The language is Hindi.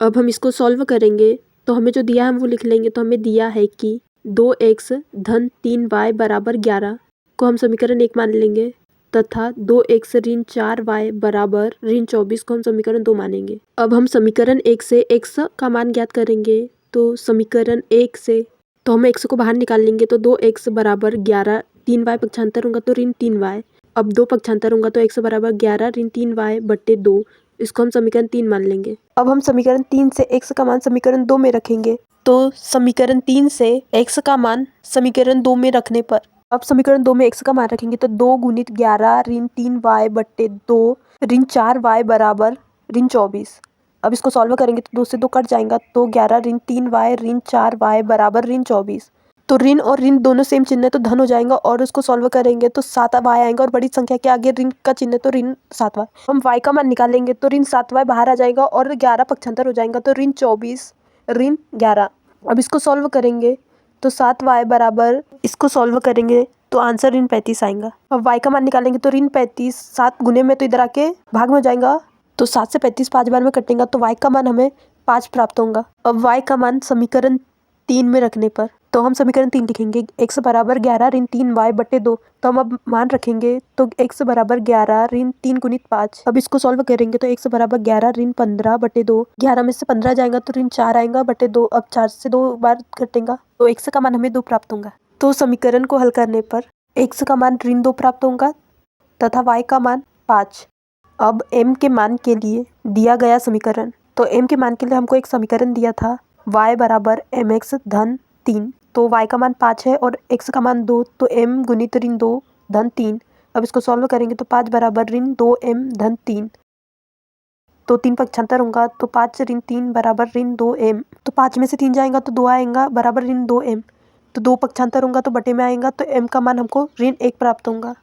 अब हम इसको सॉल्व करेंगे तो हमें जो दिया है हम वो लिख लेंगे। तो हमें दिया है कि 2x धन 3y बराबर 11 को हम समीकरण 1 मान लेंगे तथा 2x ऋण 4y बराबर ऋण 24 को हम समीकरण 2 मानेंगे। अब हम समीकरण 1 से x का मान ज्ञात करेंगे। तो समीकरण 1 से तो हम x को बाहर निकाल लेंगे। तो 2x बराबर 11, 3y पक्षांतर होगा तो ऋण 3y। अब 2 पक्षांतर होगा तो x बराबर 11 ऋण 3y बट्टे 2। इसको हम समीकरण 3 मान लेंगे। अब हम समीकरण 3 से x का मान समीकरण 2 में रखेंगे। तो समीकरण 3 से x का मान समीकरण 2 में रखने पर अब समीकरण 2 में x का मान रखेंगे तो 2 गुणित 11 ऋण 3y बट्टे 2 ऋण 4y बराबर ऋण 24। अब इसको सॉल्व करेंगे तो 2 से 2 कट जाएगा तो 11 ऋण 3y ऋण 4y बराबर ऋण 24। तो ऋण और ऋण दोनों सेम चिन्ह है तो धन हो जाएगा और उसको सॉल्व करेंगे तो 7y आएगा और बड़ी संख्या के आगे ऋण का चिन्ह है तो ऋण 7y। हम y का मान निकालेंगे तो ऋण 7y बाहर आ जाएगा और 11 पक्षांतर हो जाएगा तो ऋण 24 ऋण 11। अब इसको सॉल्व करेंगे तो 7y बराबर इसको सॉल्व करेंगे तो आंसर ऋण 35 आएगा। अब y का मान निकालेंगे तो ऋण 35 7 गुने में तो इधर आके भाग में हो जाएगा तो 7 से 35 5 बार में कटेगा तो y का मान हमें 5 प्राप्त होगा। अब y का मान समीकरण 3 में रखने पर तो हम समीकरण 3 लिखेंगे x बराबर 11 ऋण 3y बट्टे 2। तो हम अब मान रखेंगे तो x बराबर 11 ऋण 3 गुणित 5। अब इसको सॉल्व करेंगे तो x बराबर 11 ऋण 15 बट्टे 2। 11 में से 15 जाएगा तो ऋण 4 आएगा बट्टे 2। अब 4 से 2 बार कटेगा तो x का मान हमें 2 प्राप्त होगा। तो समीकरण को हल करने पर x का मान ऋण 2 प्राप्त होगा तथा y का मान 5। अब m के मान के लिए दिया गया समीकरण तो m के मान के लिए हमको एक समीकरण दिया था y बराबर mx धन 3। तो y का मान 5 है और x का मान 2 तो m गुणित ऋण 2 धन 3। अब इसको सॉल्व करेंगे तो 5 बराबर ऋण 2m धन 3। तो 3 पक्षांतर होगा तो 5 ऋण 3 बराबर ऋण 2m। तो 5 में से 3 जाएगा तो 2 आएगा बराबर ऋण 2m। तो 2 पक्षांतर होगा तो बटे में आएगा तो m का मान हमको ऋण 1 प्राप्त होगा।